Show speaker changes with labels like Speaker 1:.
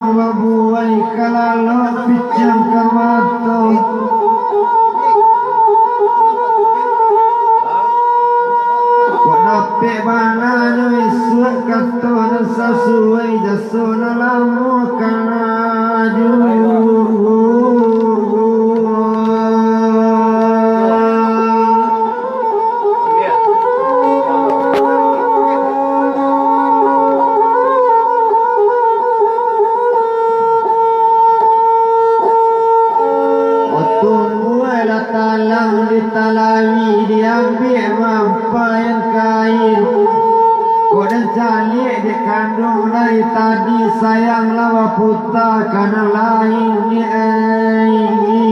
Speaker 1: Wabuai kalalo picang kamato Kodape bana nyoi suat kato nasa suai jaso nalamu kanaju Talawi diambil mampayan kain Kodan calik dikandung dari tadi sayang lawa puta karena lain ni